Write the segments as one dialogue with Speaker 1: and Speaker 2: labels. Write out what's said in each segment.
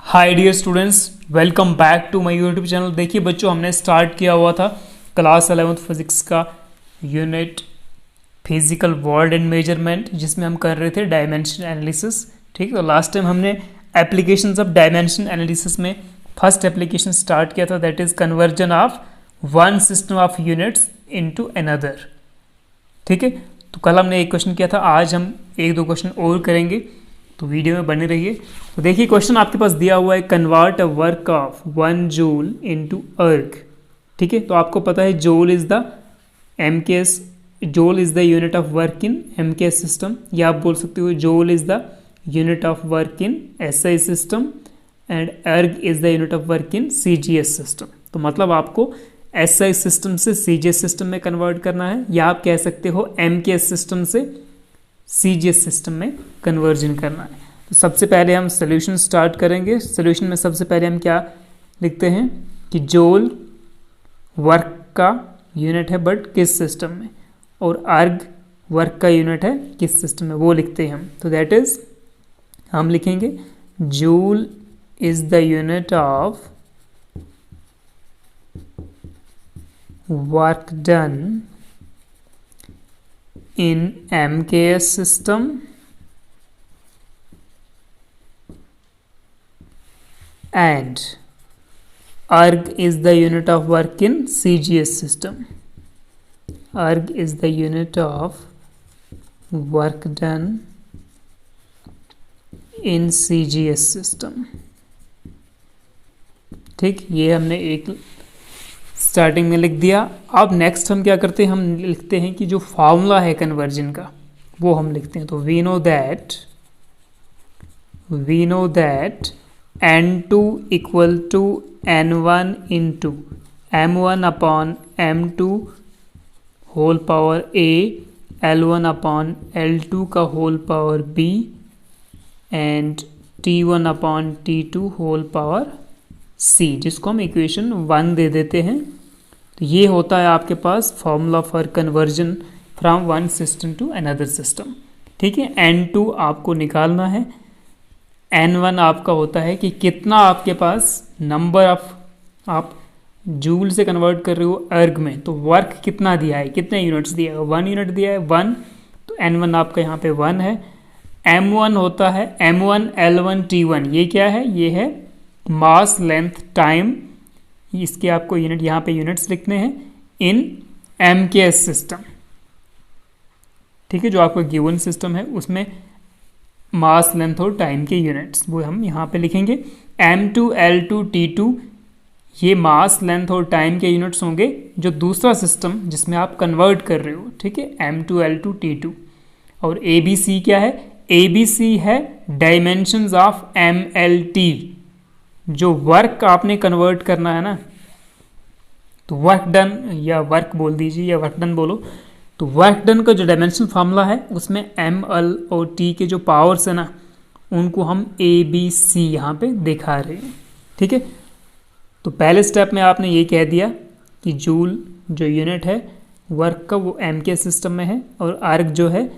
Speaker 1: Hi dear students, welcome back to my YouTube channel. देखिए बच्चों, हमने स्टार्ट किया हुआ था क्लास 11th फिजिक्स का unit physical world and measurement, जिसमें हम कर रहे थे डायमेंशन एनालिसिस। ठीक है, तो लास्ट टाइम हमने एप्लीकेशंस ऑफ डायमेंशन एनालिसिस में फर्स्ट एप्लीकेशन स्टार्ट किया था, that is conversion of one system of units into another. ठीक है, तो कल हमने एक क्वेश्चन किया था, आज हम एक दो क्वेश्चन और करेंगे, तो वीडियो में बने रहिए। तो देखिए क्वेश्चन आपके पास दिया हुआ है, convert a work of 1 joule into erg. ठीक है, तो आपको पता है joule is the MKS, joule is the unit of work in MKS system, या आप बोल सकते हो joule is the unit of work in SI system and erg is the unit of work in CGS system. तो मतलब आपको SI system से CGS system में कन्वर्ट करना है, या आप कह सकते हो एमकेएस सिस्टम से सीजीएस सिस्टम में कन्वर्जन करना है। तो सबसे पहले हम सोल्यूशन स्टार्ट करेंगे। सोल्यूशन में सबसे पहले हम क्या लिखते हैं कि जूल वर्क का यूनिट है बट किस सिस्टम में, और अर्ग वर्क का यूनिट है किस सिस्टम में, वो लिखते हैं हम। तो दैट इज हम लिखेंगे joule is the unit of work done in MKS system and erg is the unit of work in CGS system. Erg is the unit of work done in CGS system. ठीक, ये हमने एक starting में लिख दिया। अब next हम क्या करते हैं, हम लिखते हैं कि जो फॉर्मूला है कन्वर्जन का वो हम लिखते हैं। तो we know that n2 equal to n1 into m1 upon m2 whole power a, l1 upon l2 का whole power b and t1 upon t2 whole power c, जिसको हम इक्वेशन 1 दे देते हैं। तो ये होता है आपके पास formula for conversion from one system to another system. ठीक है, n2 आपको निकालना है, n1 आपका होता है कि कितना आपके पास नंबर ऑफ, आप जूल से कन्वर्ट कर रहे हो अर्ग में, तो वर्क कितना दिया है, कितने यूनिट्स दिया है, 1 यूनिट दिया है 1, तो n1 आपका यहाँ पे 1 है। m1 होता है m1 l1 t1, ये क्या है, ये है मास लेंथ टाइम, इसके आपको यूनिट यहाँ पे यूनिट्स लिखने हैं इन एमकेएस सिस्टम। ठीक है, जो आपका गिवन सिस्टम है उसमें मास लेंथ और टाइम के यूनिट्स वो हम यहाँ पे लिखेंगे। m2 l2 t2 ये मास लेंथ और टाइम के यूनिट्स होंगे जो दूसरा सिस्टम जिसमें आप कन्वर्ट कर रहे हो। ठीक है, m2 l2 t2। और abc क्या है, abc है डायमेंशंस ऑफ mlt, जो वर्क आपने कन्वर्ट करना है ना, तो वर्क डन या वर्क बोल दीजिए या वर्क डन बोलो, तो वर्क डन का जो डायमेंशन फार्मूला है उसमें एम एल और टी के जो पावर्स है ना, उनको हम ए बी सी यहाँ पे दिखा रहे हैं। ठीक है, तो पहले स्टेप में आपने ये कह दिया कि जूल जो यूनिट है वर्क का वो एम के सिस्टम में है, और अर्ग जो है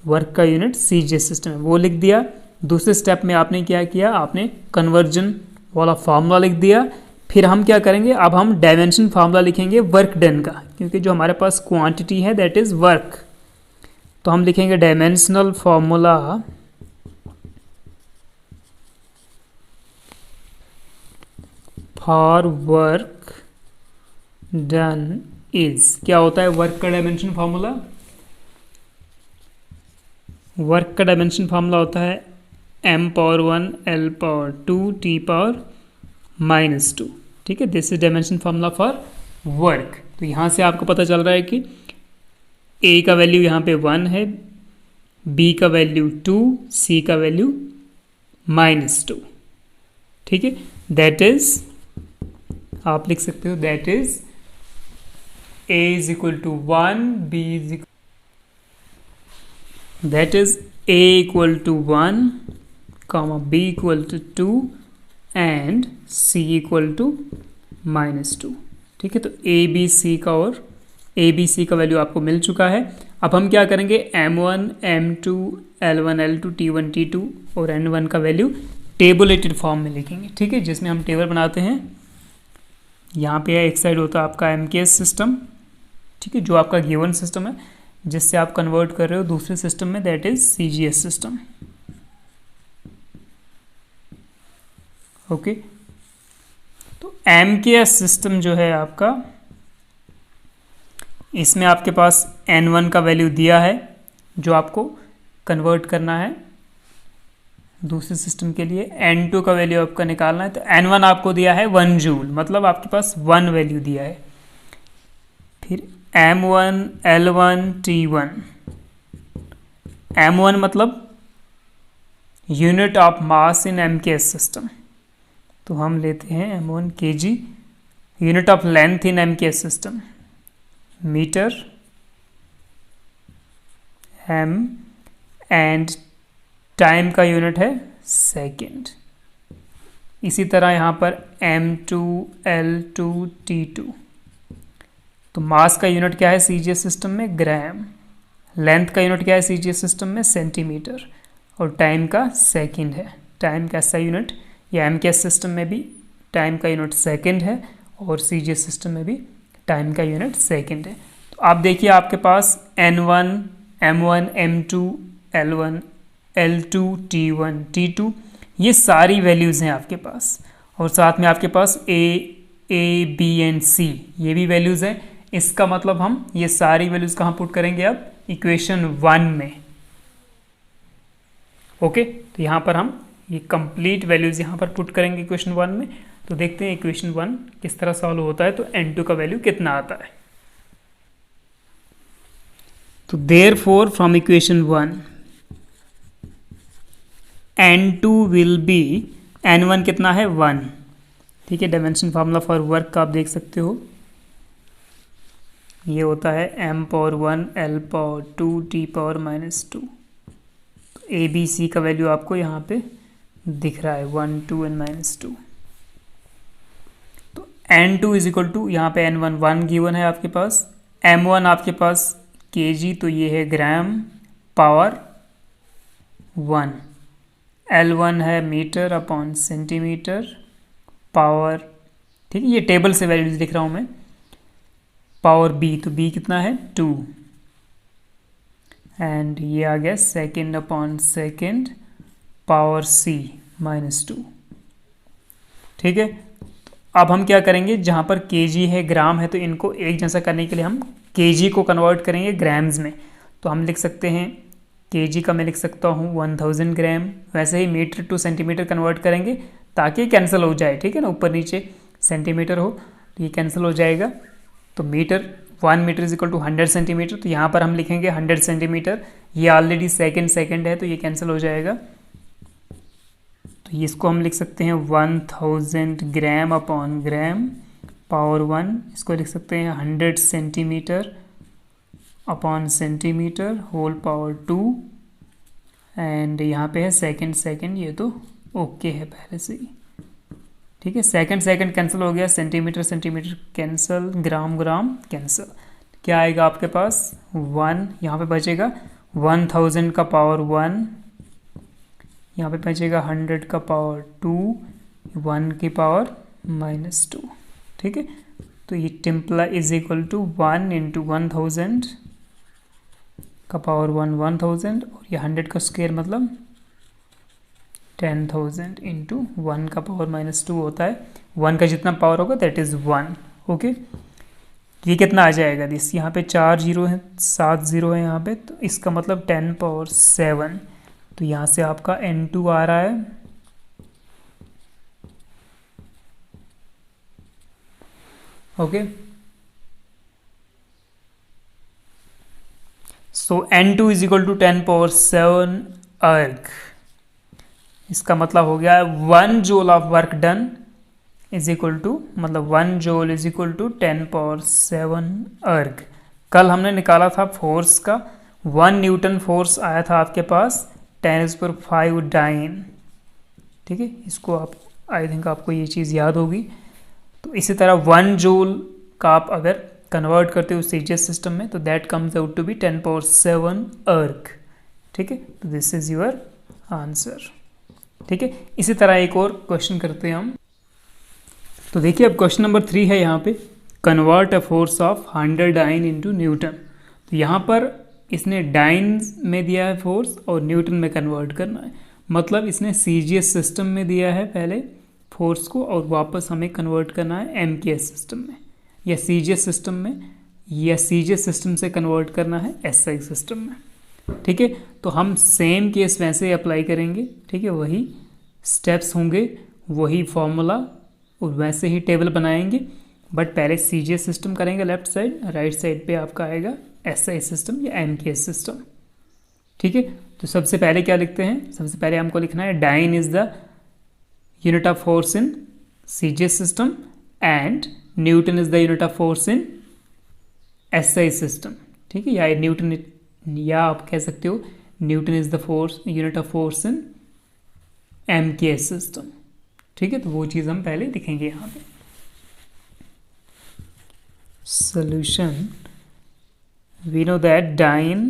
Speaker 1: वर्क का यूनिट सी जे सिस्टम में, वो लिख दिया। दूसरे स्टेप में आपने क्या किया, आपने कन्वर्जन वाला फार्मूला लिख दिया। फिर हम क्या करेंगे, अब हम डायमेंशन फार्मूला लिखेंगे वर्क डन का, क्योंकि जो हमारे पास क्वांटिटी है दैट इज वर्क, तो हम लिखेंगे dimensional formula for work done is, क्या होता है वर्क का डायमेंशन फार्मूला, वर्क का डायमेंशन फार्मूला होता है m power 1 l power 2 t power -2। ठीक है, this is dimension formula for work. तो यहाँ से आपको पता चल रहा है कि a का वैल्यू यहाँ पे 1 है, b का वैल्यू 2, c का वैल्यू -2। ठीक है, दैट इज आप लिख सकते हो that is a is equal to 1, b is equal, that is a equal to 1, b equal to 2 and c equal to -2। ठीक है, तो ए बी सी का और ए बी सी का वैल्यू आपको मिल चुका है। अब हम क्या करेंगे, m1 m2 l1 l2 t1 t2 और n1 का वैल्यू टेबुलेटेड फॉर्म में लिखेंगे, ठीक है, जिसमें हम टेबल बनाते हैं। यहाँ पे एक साइड होता है आपका एमकेएस सिस्टम, ठीक है, जो आपका गिवन सिस्टम है जिससे आप कन्वर्ट कर रहे हो दूसरे सिस्टम में, that is CGS system. Okay, तो एमकेएस सिस्टम जो है आपका, इसमें आपके पास n1 का वैल्यू दिया है जो आपको कन्वर्ट करना है दूसरे सिस्टम के लिए। n2 का वैल्यू आपका निकालना है, तो n1 आपको दिया है 1 जूल, मतलब आपके पास 1 वैल्यू दिया है। फिर m1 l1 t1, m1 मतलब unit of mass in MKS system, तो हम लेते हैं m1 kg। Unit of length in MKS system metre m, and time का यूनिट है सेकेंड। इसी तरह यहाँ पर m2 l2 t2, तो मास का यूनिट क्या है सीजीएस सिस्टम में, ग्राम। लेंथ का यूनिट क्या है सीजीएस सिस्टम में, सेंटीमीटर। और टाइम का सेकंड है। टाइम का ऐसा यूनिट, या एमकेएस सिस्टम में भी टाइम का यूनिट सेकंड है और सीजीएस सिस्टम में भी टाइम का यूनिट सेकंड है। तो आप देखिए आपके पास n1 m1 m2 l1 l2 t1 t2 ये सारी वैल्यूज़ हैं आपके पास, और साथ में आपके पास a b एंड c ये भी वैल्यूज़ हैं। इसका मतलब हम ये सारी वैल्यूज़ कहाँ पुट करेंगे अब, इक्वेशन 1 में। ओके, तो यहाँ पर हम ये कंप्लीट वैल्यूज़ यहाँ पर पुट करेंगे इक्वेशन 1 में। तो देखते हैं इक्वेशन 1 किस तरह सॉल्व होता है, तो n2 का वैल्यू कितना आता है। तो therefore from equation 1 n2 will be, n1 कितना है 1, ठीक है। डायमेंशन फार्मूला फॉर वर्क का आप देख सकते हो, ये होता है m power 1 l power 2 t power -2। तो ए बी सी का वैल्यू आपको यहाँ पे दिख रहा है 1 2 एंड -2। तो n2 इज इक्वल टू, यहाँ पे n1 1 गिवन है आपके पास, m1 आपके पास kg, तो ये है ग्राम पावर 1, L1 है मीटर अपॉन सेंटीमीटर पावर, ठीक है, ये टेबल से वैल्यूज लिख रहा हूँ मैं। पावर b, तो b कितना है 2, एंड ये आ गया second upon second power c -2, ठीक है। अब हम क्या करेंगे, जहाँ पर kg है ग्राम है, तो इनको एक जैसा करने के लिए हम kg को कन्वर्ट करेंगे ग्राम्स में। तो हम लिख सकते हैं kg का मैं लिख सकता हूँ 1000 ग्राम। वैसे ही मीटर टू सेंटीमीटर कन्वर्ट करेंगे ताकि कैंसिल हो जाए, ठीक है ना, ऊपर नीचे सेंटीमीटर हो तो ये कैंसिल हो जाएगा। तो metre 1 metre is equal to 100 centimetre, तो यहाँ पर हम लिखेंगे 100 सेंटीमीटर। ये ऑलरेडी सेकेंड है तो ये कैंसिल हो जाएगा। तो इसको हम लिख सकते हैं 1000 ग्राम अपॉन ग्राम पावर 1, इसको लिख सकते हैं 100 centimetre upon centimetre whole power 2, and यहाँ पे है सेकेंड, ये तो ओके है पहले से ही, ठीक है। सेकेंड कैंसिल हो गया, सेंटीमीटर कैंसिल, ग्राम कैंसिल। क्या आएगा आपके पास 1, यहाँ पे बचेगा 1000 का पावर 1, यहाँ पे बचेगा 100 का पावर 2, 1 की पावर -2, ठीक है। तो ये टिम्पला इज इक्वल टू 1 इंटू 1000 का पावर 1 1000, और ये 100 का स्क्वायर मतलब 10,000 इंटू 1 का पावर -2 होता है। 1 का जितना पावर होगा दैट इज़ 1, ओके। ये कितना आ जाएगा दिस, यहाँ पे 4 जीरो है, 7 जीरो है यहाँ पे, तो इसका मतलब 10 पावर 7। तो यहाँ से आपका n2 आ रहा है okay. So n2 is equal to 10 power 7 erg. इसका मतलब हो गया 1 joule of work done is equal to, मतलब 1 joule is equal to 10 power 7 erg. कल हमने निकाला था फोर्स का, 1 न्यूटन फोर्स आया था आपके पास 10⁵ डाइन, ठीक है। इसको आप आई थिंक आपको ये चीज़ याद होगी। तो इसी तरह 1 जूल का आप अगर कन्वर्ट करते हो सीजीएस सिस्टम में तो that comes out to be 10 power 7 erg, ठीक है। तो दिस इज योर आंसर, ठीक है। इसी तरह एक और क्वेश्चन करते हैं हम। तो देखिए अब क्वेश्चन नंबर 3 है यहाँ पे, convert a force of 100 dyne into newton. तो यहाँ पर इसने डाइन में दिया है फोर्स और न्यूटन में कन्वर्ट करना है। मतलब इसने सीजीएस सिस्टम में दिया है पहले फोर्स को और वापस हमें कन्वर्ट करना है एमकेएस सिस्टम में या सीजीएस सिस्टम में, या सीजीएस सिस्टम से कन्वर्ट करना है एसआई सिस्टम में। ठीक है, तो हम सेम केस वैसे ही अप्लाई करेंगे। ठीक है, वही स्टेप्स होंगे, वही फॉर्मूला और वैसे ही टेबल बनाएंगे, बट पहले सीजीएस सिस्टम करेंगे लेफ्ट साइड, राइट साइड पे आपका आएगा एसआई सिस्टम या एमकेएस सिस्टम। ठीक है, तो सबसे पहले क्या लिखते हैं, सबसे पहले हमको लिखना है dyne is the unit of force in CGS system and newton is the unit of force in SI system. ठीक है, या न्यूटन, या आप कह सकते हो newton is the force unit of force in MKS system. ठीक है, तो वो चीज़ हम पहले लिखेंगे यहाँ पे। Solution, we know that dyne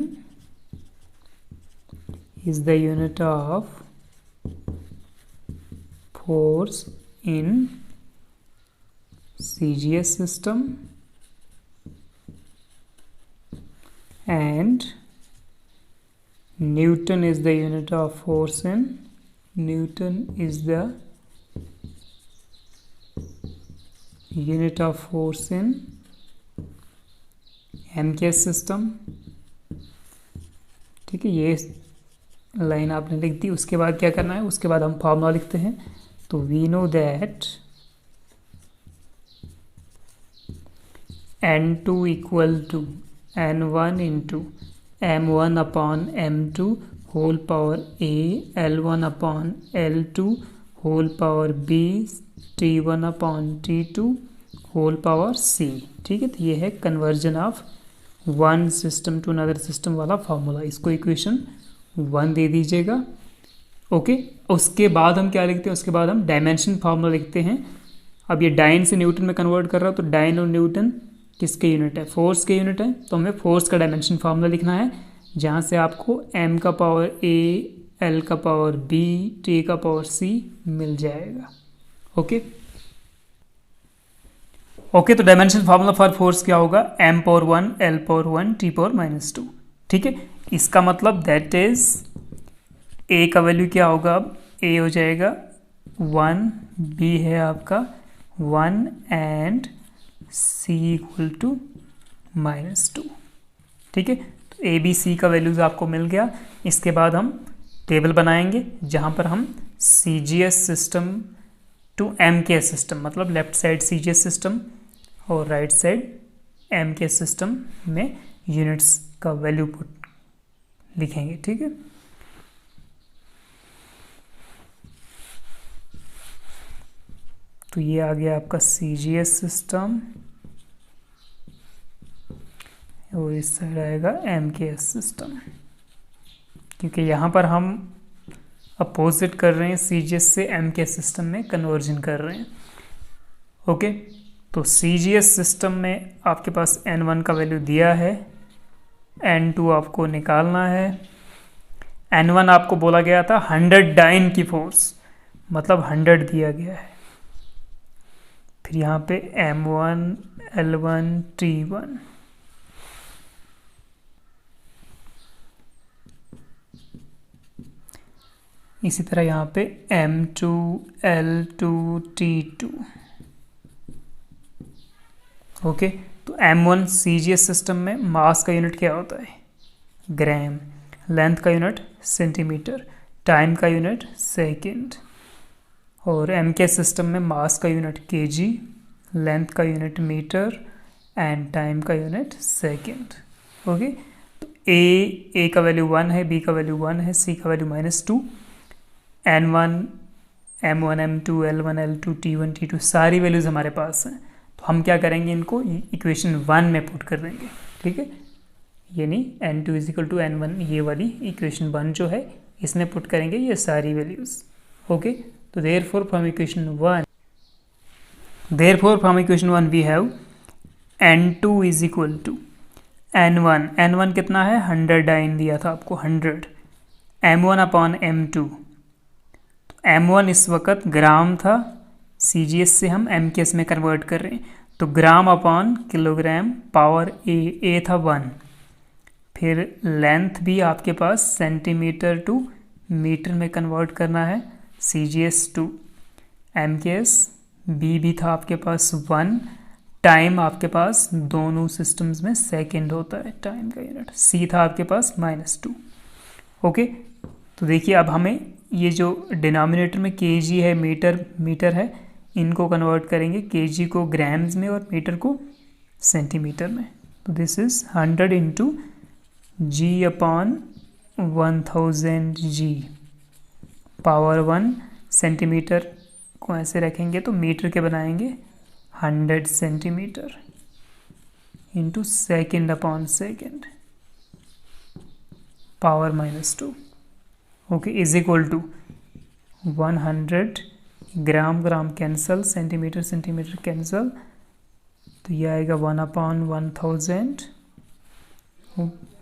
Speaker 1: is the unit of force in CGS system and Newton is the unit of force in MKS system. ठीक है, ये लाइन आपने लिख दी। उसके बाद क्या करना है, उसके बाद हम फॉर्मूला लिखते हैं। तो we know that N2 equal to N1 into M1 upon M2 whole power A, L1 upon L2 whole power B, T1 upon T2 whole power C। ठीक है, तो ये है conversion of one system to another system वाला formula. इसको equation 1 दे दीजिएगा। Okay, उसके बाद हम क्या लिखते हैं, उसके बाद हम डायमेंशन फार्मूला लिखते हैं। अब ये डाइन से न्यूटन में कन्वर्ट कर रहा है, तो डाइन और न्यूटन किसके यूनिट है, फोर्स के यूनिट है। तो हमें फोर्स का डायमेंशन फार्मूला लिखना है, जहाँ से आपको m का पावर a, l का पावर b, t का पावर c मिल जाएगा। ओके ओके, तो डायमेंशन फार्मूला फॉर फोर्स क्या होगा, m power 1, l power 1, t power -2। ठीक है, इसका मतलब दैट इज a का वैल्यू क्या होगा, अब a हो जाएगा 1, b है आपका 1 एंड c इक्वल टू -2। ठीक है, तो a b c का वैल्यूज आपको मिल गया। इसके बाद हम टेबल बनाएंगे, जहाँ पर हम CGS system to MKS system, मतलब लेफ्ट साइड CGS सिस्टम और राइट साइड MKS सिस्टम में यूनिट्स का वैल्यू पुट लिखेंगे। ठीक है, तो ये आ गया आपका CGS सिस्टम और इस साइड आएगा MKS सिस्टम, क्योंकि यहाँ पर हम अपोजिट कर रहे हैं, CGS से MKS सिस्टम में कन्वर्जन कर रहे हैं। ओके, तो CGS सिस्टम में आपके पास N1 का वैल्यू दिया है, N2 आपको निकालना है। N1 आपको बोला गया था 100 डाइन की फोर्स, मतलब 100 दिया गया है। फिर यहाँ पे M1, L1, T1, इसी तरह यहाँ पे M2, L2, T2। ओके, तो M1 CGS सिस्टम में मास का यूनिट क्या होता है, ग्राम, लेंथ का यूनिट सेंटीमीटर, टाइम का यूनिट सेकंड, और MKS सिस्टम में मास का यूनिट kg, लेंथ का यूनिट मीटर एंड टाइम का यूनिट सेकंड। ओके, तो A का वैल्यू 1 है, B का वैल्यू 1 है, C का value -2, N1, M1, M2, L1, L2, T1, T2 सारी वैल्यूज़ हमारे पास हैं। तो हम क्या करेंगे, इनको इक्वेशन 1 में पुट कर देंगे। ठीक है, यानी N2 = N1, ये वाली इक्वेशन 1 जो है इसमें पुट करेंगे ये सारी वैल्यूज़। ओके, तो therefore from equation 1 we have N2 = N1, N1 कितना है, 100 डाइन दिया था आपको 100, M1 अपॉन M2, m1 इस वक्त ग्राम था, CGS से हम MKS में कन्वर्ट कर रहे हैं, तो ग्राम अपॉन किलोग्राम पावर ए था 1। फिर लेंथ भी आपके पास सेंटीमीटर टू मीटर में कन्वर्ट करना है, CGS टू MKS। बी भी था आपके पास 1। टाइम आपके पास दोनों सिस्टम्स में सेकंड होता है टाइम का यूनिट। सी था आपके पास -2। ओके, तो देखिए अब हमें ये जो डिनोमिनेटर में केजी है, मीटर है, इनको कन्वर्ट करेंगे, केजी को ग्राम्स में और मीटर को सेंटीमीटर में। तो this is 100 into g upon 1000 g power 1। Centimetre को ऐसे रखेंगे तो मीटर के बनाएंगे 100 centimetre into second upon second power -2। Okay, is equal to 100 gram cancel, centimetre cancel, तो ये आएगा 1/1000,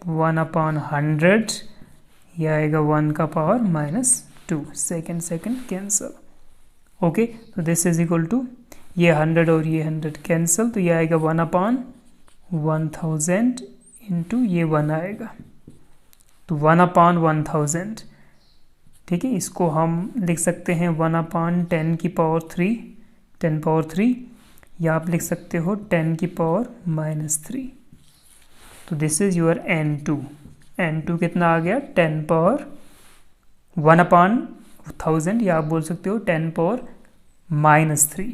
Speaker 1: 1/100, ये आएगा 1 का पावर -2, सेकेंड कैंसल। ओके, तो दिस इज इक्वल टू ये 100 और ये 100 कैंसल, तो ये आएगा 1/1000 इंटू ये 1 आएगा, तो 1/1000। ठीक है, इसको हम लिख सकते हैं 1/10 की पावर 3, या आप लिख सकते हो 10 की पावर -3। तो दिस इज योर n2 कितना आ गया, 10 पावर 1/1000, या आप बोल सकते हो 10 पावर -3।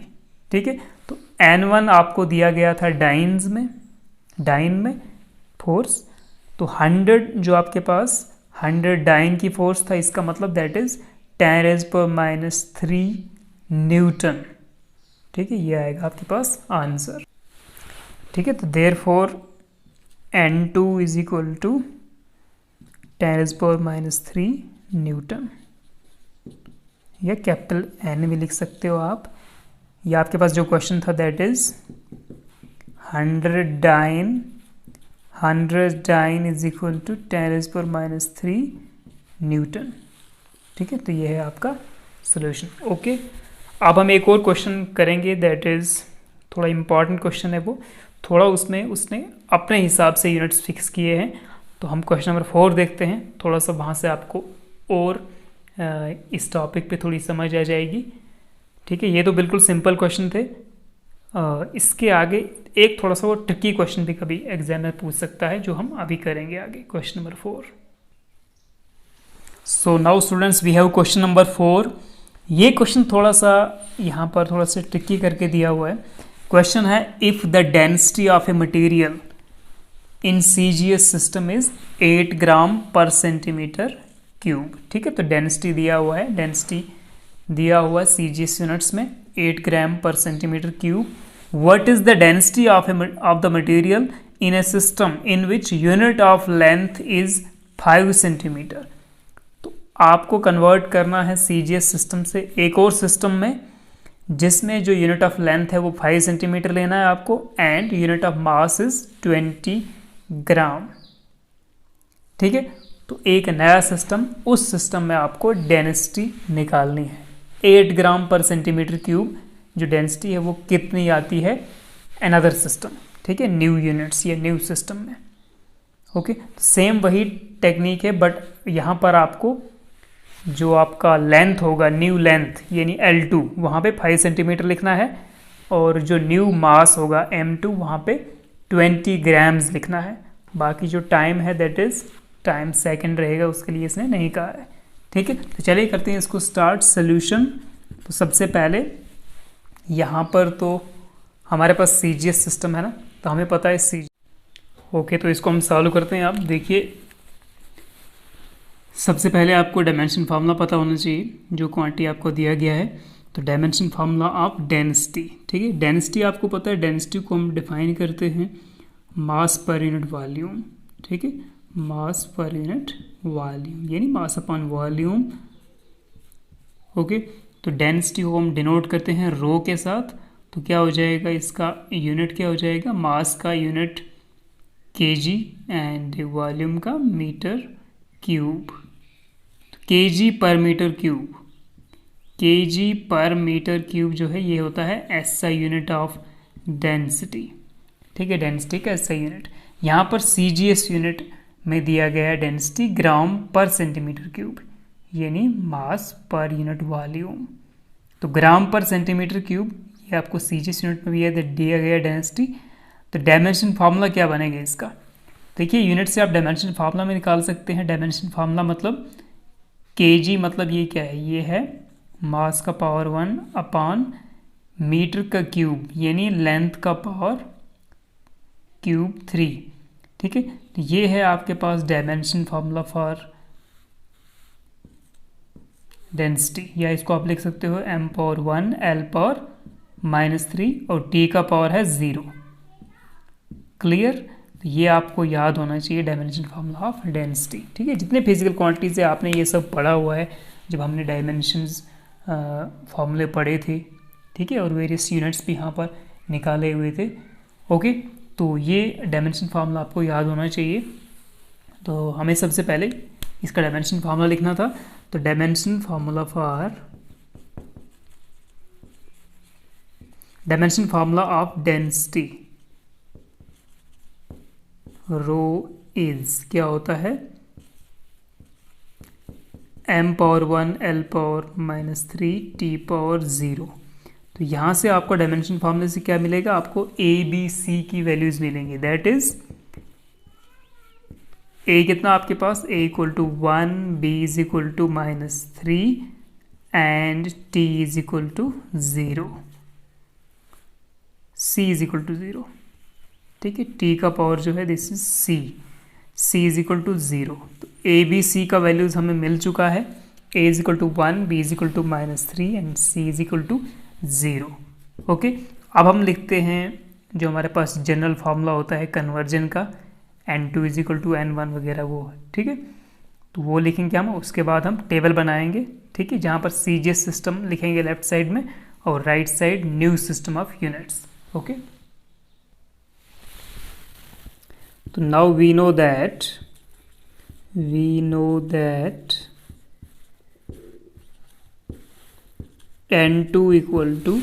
Speaker 1: ठीक है, तो n1 आपको दिया गया था डाइन में फोर्स, तो 100 जो आपके पास 100 डाइन की फोर्स था, इसका मतलब दैट इज 10⁻³ न्यूटन। ठीक है, ये आएगा आपके पास आंसर। ठीक है, तो therefore n2 is equal to 10⁻³ newton, या कैपिटल N भी लिख सकते हो आप। या आपके पास जो क्वेश्चन था that is 100 dyne is equal to 10⁻³ newton. ठीक है, तो ये है आपका सॉल्यूशन। ओके, अब हम एक और क्वेश्चन करेंगे, दैट इज थोड़ा इम्पॉर्टेंट क्वेश्चन है वो, थोड़ा उसमें उसने अपने हिसाब से यूनिट्स फिक्स किए हैं। तो हम क्वेश्चन नंबर 4 देखते हैं, थोड़ा सा वहाँ से आपको और इस टॉपिक पे थोड़ी समझ आ जाएगी। ठीक है, ये तो बिल्कुल सिंपल क्वेश्चन थे। इसके आगे एक थोड़ा सा वो ट्रिकी क्वेश्चन भी कभी एग्जामिनर पूछ सकता है, जो हम अभी करेंगे आगे, question number 4। So now students, we have question number 4। ये क्वेश्चन थोड़ा सा यहाँ पर थोड़ा सा ट्रिकी करके दिया हुआ है। क्वेश्चन है, if the density of a material in CGS system is 8 ग्राम पर सेंटीमीटर क्यूब। ठीक है, तो डेंसिटी दिया हुआ है, CGS यूनिट्स में 8 ग्राम पर centimetre cube. What is the density of the material in A system in which unit of length is 5 centimetre. तो आपको कन्वर्ट करना है CGS सिस्टम से एक और सिस्टम में, जिसमें जो यूनिट ऑफ लेंथ है वो 5 सेंटीमीटर लेना है आपको, and unit of mass is 20 ग्राम। ठीक है, तो एक नया सिस्टम, उस सिस्टम में आपको डेंसिटी निकालनी है। 8 ग्राम पर सेंटीमीटर क्यूब जो डेंसिटी है वो कितनी आती है अनदर सिस्टम। ठीक है, न्यू यूनिट्स या न्यू सिस्टम में। ओके, सेम वही टेक्निक है, बट यहाँ पर आपको जो आपका लेंथ होगा, न्यू लेंथ यानी L2, वहाँ पे 5 सेंटीमीटर लिखना है, और जो न्यू मास होगा M2, वहाँ पे 20 ग्राम्स लिखना है। बाकी जो टाइम है दैट इज टाइम सेकंड रहेगा, उसके लिए इसने नहीं कहा है। ठीक है, तो चलिए करते हैं इसको स्टार्ट सोल्यूशन। तो सबसे पहले यहाँ पर तो हमारे पास CGS सिस्टम है ना, तो हमें पता है ओके, तो इसको हम सॉल्व करते हैं। आप देखिए, सबसे पहले आपको डायमेंशन फार्मूला पता होना चाहिए, जो क्वांटिटी आपको दिया गया है। तो डायमेंशन फार्मूला ऑफ डेंसिटी। ठीक है, डेंसिटी आपको पता है, डेंसिटी को हम डिफाइन करते हैं मास पर यूनिट वॉल्यूम। ठीक है, मास पर यूनिट वॉल्यूम यानी मास अपॉन वॉल्यूम। ओके, तो डेंसिटी को हम डिनोट करते हैं रो के साथ। तो क्या हो जाएगा, इसका यूनिट क्या हो जाएगा, मास का यूनिट केजी एंड वॉल्यूम का मीटर क्यूब। केजी पर मीटर क्यूब केजी पर मीटर क्यूब जो है ये होता है एसआई यूनिट ऑफ डेंसिटी। ठीक है, डेंसिटी का एसआई यूनिट। यहाँ पर सीजीएस यूनिट में दिया गया है डेंसिटी ग्राम पर सेंटीमीटर क्यूब, यानी मास पर यूनिट वॉल्यूम। तो ग्राम पर सेंटीमीटर क्यूब ये आपको सीजीएस यूनिट में भी दिया गया डेंसिटी। तो डायमेंशन फार्मूला क्या बनेगा इसका? देखिए, यूनिट से आप डायमेंशन फार्मूला में निकाल सकते हैं। डायमेंशन फार्मूला मतलब केजी मतलब ये क्या है, ये है मास का पावर 1 अपॉन मीटर का क्यूब, यानी लेंथ का पावर क्यूब 3। ठीक है, तो ये है आपके पास डायमेंशन फार्मूला फॉर डेंसिटी, या इसको आप लिख सकते हो m पावर 1 l पावर -3 और t का पावर है 0। क्लियर? तो ये आपको याद होना चाहिए डायमेंशन फार्मूला ऑफ डेंसिटी। ठीक है, जितने फिजिकल क्वांटिटीज है आपने ये सब पढ़ा हुआ है जब हमने डायमेंशंस फार्मूले पढ़े थे। ठीक है, और वेरियस यूनिट्स भी यहाँ पर निकाले हुए थे। ओके, तो ये डायमेंशन फार्मूला आपको याद होना चाहिए। तो हमें सबसे पहले इसका डायमेंशन फार्मूला लिखना था। तो dimension formula of density rho is क्या होता है, m power 1 l power -3 t power 0। तो यहाँ से आपको डायमेंशन फार्मूले से क्या मिलेगा, आपको a b c की वैल्यूज मिलेंगी। दैट इज a कितना आपके पास, a equal to 1, b is equal to -3 and t is equal to 0, c is equal to 0। ठीक है, t का पावर जो है this is c is equal to 0। तो a b c का वैल्यूज हमें मिल चुका है। a is equal to 1, b is equal to -3 and c is equal to 0। Okay, अब हम लिखते हैं जो हमारे पास जनरल फार्मूला होता है कन्वर्जन का, n2 is equal to n1 वगैरह वो है। ठीक है, तो वो लिखेंगे हम, उसके बाद हम टेबल बनाएंगे। ठीक है, जहाँ पर सीजीएस सिस्टम लिखेंगे लेफ्ट साइड में और right side new system of units. Okay, तो now we know that n2 equal to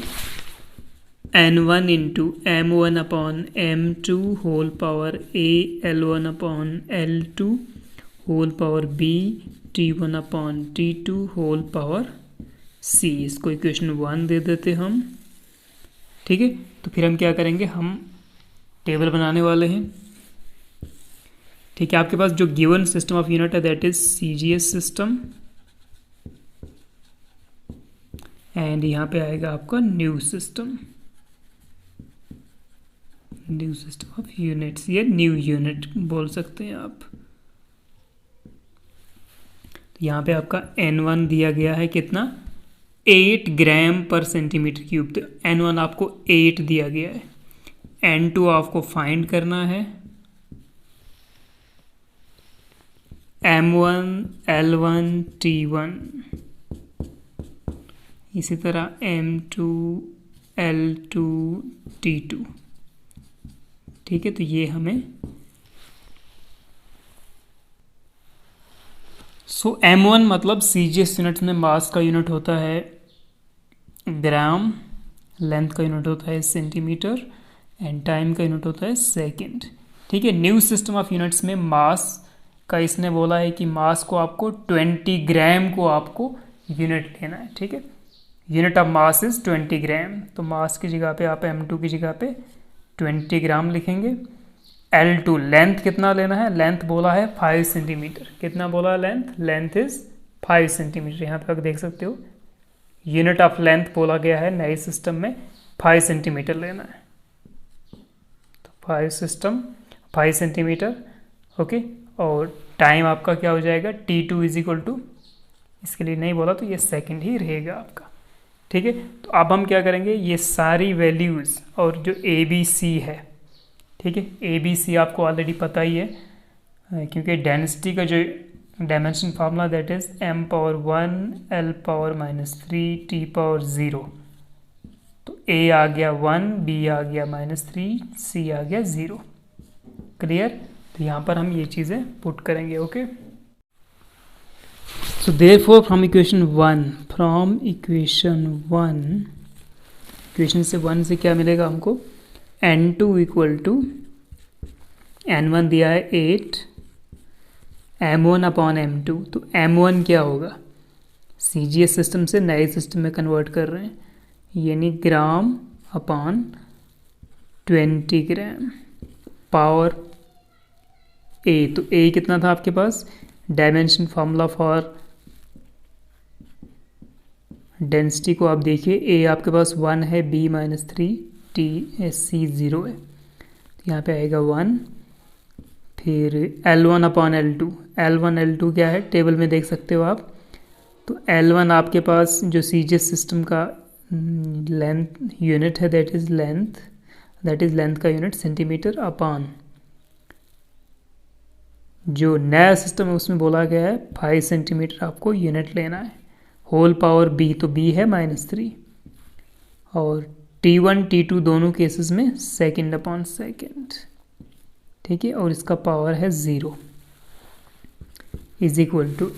Speaker 1: n1 into m1 upon m2 whole power a l1 upon l2 whole power b t1 upon t2 whole power c। इसको equation 1 दे देते हम। ठीक है, तो फिर हम क्या करेंगे, हम टेबल बनाने वाले हैं। ठीक है, आपके पास जो गिवन सिस्टम ऑफ यूनिट है that is CGS system, and यहाँ पे आएगा आपका न्यू सिस्टम ऑफ यूनिट्स, या न्यू यूनिट बोल सकते हैं आप। तो यहाँ पे आपका n1 दिया गया है कितना, 8 ग्राम पर सेंटीमीटर क्यूब। तो n1 आपको 8 दिया गया है। n2 आपको फाइंड करना है, m1 l1 t1, इसी तरह m2 l2 t2। ठीक है, तो ये हमें m1 मतलब सीजीएस यूनिट्स में मास का यूनिट होता है ग्राम, लेंथ का यूनिट होता है सेंटीमीटर एंड टाइम का यूनिट होता है सेकंड। ठीक है, न्यू सिस्टम ऑफ यूनिट्स में मास का इसने बोला है कि मास को आपको 20 ग्राम को आपको यूनिट लेना है। ठीक है, यूनिट ऑफ मास इज 20 ग्राम। तो मास की जगह पे आप m2 की जगह पे 20 ग्राम लिखेंगे। L2 लेंथ कितना लेना है, लेंथ बोला है 5 सेंटीमीटर। कितना बोला है लेंथ इज 5 सेंटीमीटर। यहाँ पे आप देख सकते हो यूनिट ऑफ लेंथ बोला गया है नए सिस्टम में 5 सेंटीमीटर लेना है। तो 5 सेंटीमीटर। ओके, और टाइम आपका क्या हो जाएगा, t2 इज इक्वल टू, इसके लिए नहीं बोला तो ये सेकंड ही रहेगा आपका। ठीक है, तो अब हम क्या करेंगे, ये सारी वैल्यूज़ और जो ए बी सी है, ठीक है, ए बी सी आपको ऑलरेडी पता ही है क्योंकि डेंसिटी का जो dimension formula that is m power 1 l power -3 t power 0। तो a आ गया 1, b आ गया -3, c आ गया 0। क्लियर? तो यहाँ पर हम ये चीज़ें पुट करेंगे। Okay, So therefore from equation 1 equation से 1 से क्या मिलेगा हमको, n2 इक्वल टू n1 दिया है 8 m1 अपॉन m2। तो m1 क्या होगा, CGS सिस्टम से नए सिस्टम में कन्वर्ट कर रहे हैं, यानी ग्राम अपॉन 20 ग्राम पावर A। तो A कितना था आपके पास, डायमेंशन फार्मूला फॉर डेंसिटी को आप देखिए, A आपके पास 1 है, B -3 T C 0 है, तो यहाँ पे आएगा 1। फिर L1 अपॉन L2 क्या है, टेबल में देख सकते हो आप। तो L1 आपके पास जो CGS सिस्टम का लेंथ यूनिट है, दैट इज़ लेंथ का यूनिट सेंटीमीटर अपॉन जो नया सिस्टम है उसमें बोला गया है 5 सेंटीमीटर आपको यूनिट लेना है, होल पावर B, तो B है -3, और T1 T2 दोनों केसेस में सेकेंड अपॉन सेकेंड, ठीक है, और इसका पावर है 0 इज इक्वल टू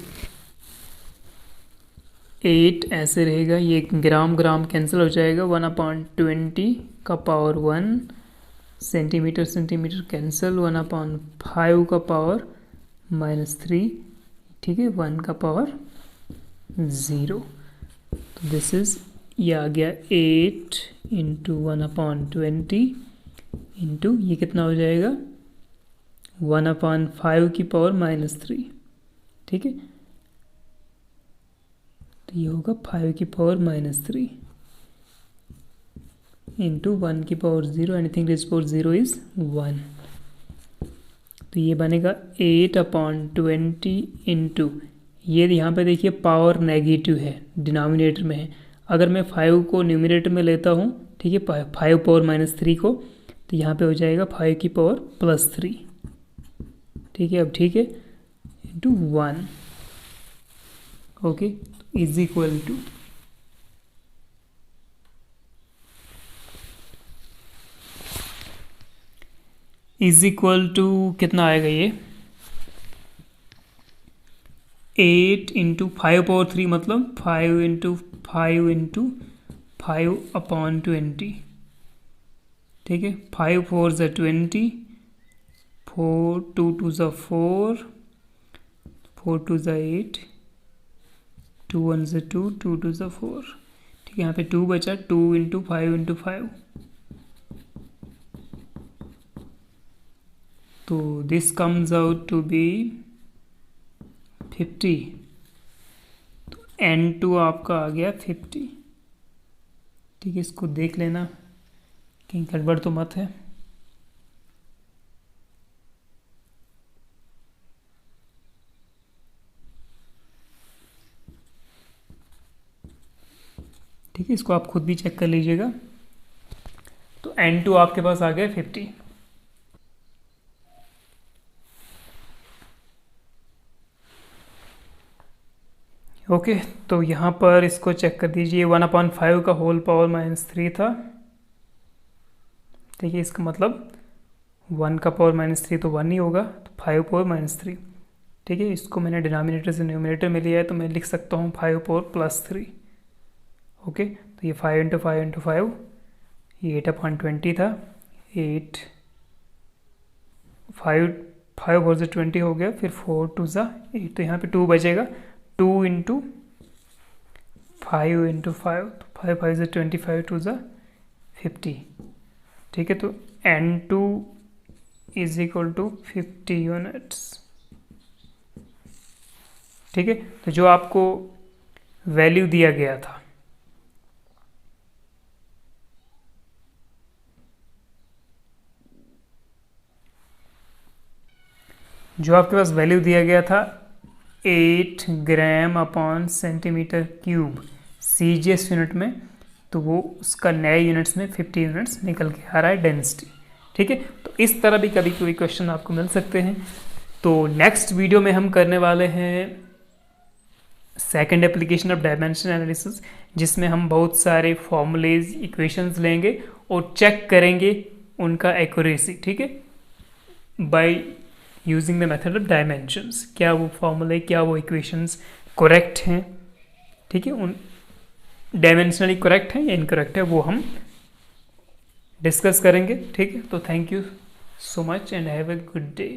Speaker 1: 8 ऐसे रहेगा, ये ग्राम कैंसिल हो जाएगा, 1/20 का पावर 1, सेंटीमीटर कैंसिल, 1/5 का पावर -3, ठीक है, 1 का पावर 0। तो दिस इज, ये आ गया 8 इंटू 1/20 इंटू ये कितना हो जाएगा 1/5 की पावर -3, ठीक है, तो ये होगा 5 की पावर -3 इंटू 1 की power 0, anything raise power 0 is 1। तो ये बनेगा 8/20 इंटू, ये यहाँ पे देखिए पावर नेगेटिव है, डिनोमिनेटर में है, अगर मैं 5 को न्यूमिनेटर में लेता हूँ, ठीक है, 5 पावर -3 को, तो यहाँ पे हो जाएगा 5 की पावर +3, ठीक है, अब ठीक है, into 1, okay, is equal to कितना आएगा ये 8 इंटू 5 पावर 3 मतलब 5 इंटू 5/20, ठीक है, 5 4 ज़ा 20, 4 2 2 ज़ा 4, 4 2 ज़ा 8, 2 1 ज़ा 2, 2 2 ज़ा 4, ठीक है, यहाँ पे 2 बचा, 2 इंटू 5 इंटू 5, तो this comes out to be 50, तो N2 आपका आ गया 50, ठीक है, इसको देख लेना कहीं गड़बड़ तो मत है। ठीक है, इसको आप खुद भी चेक कर लीजिएगा। तो N2 आपके पास आ गया 50। ओके, तो यहाँ पर इसको चेक कर दीजिए, 1/5 का होल पावर -3 था, ठीक है, इसका मतलब 1 का पावर -3 तो 1 ही होगा, तो 5 पावर -3, ठीक है, इसको मैंने डिनोमिनेटर से न्यूमिनेटर में लिया है, तो मैं लिख सकता हूँ 5 पावर +3, ओके, तो ये 5 इंटू 5 इंटू 5, ये 8/20 था, 8 5 4 से 20 हो गया, फिर 4 2 ज़ा 8, तो यहाँ पे 2 बचेगा, 2 इंटू 5 इंटू 5, तो 5 5 से 25, 2 ज़ा 50, ठीक है, तो N2 is equal to 50 units, ठीक है, तो जो आपको वैल्यू दिया गया था, जो आपके पास वैल्यू दिया गया था 8 ग्राम/सेंटीमीटर क्यूब CGS यूनिट में, तो वो उसका नए यूनिट्स में 50 यूनिट्स निकल के आ रहा है डेंसिटी, ठीक है। तो इस तरह भी कभी कोई क्वेश्चन आपको मिल सकते हैं। तो नेक्स्ट वीडियो में हम करने वाले हैं second application of dimension analysis, जिसमें हम बहुत सारे फॉर्मूलेज इक्वेशंस लेंगे और चेक करेंगे उनका एक्यूरेसी, ठीक है, by using the method of dimensions. क्या वो फॉर्मूले, क्या वो इक्वेशंस करेक्ट हैं, ठीक है, उन डायमेंशनली करेक्ट है या इनकरेक्ट है वो हम डिस्कस करेंगे, ठीक है। तो thank you so much and have a good day.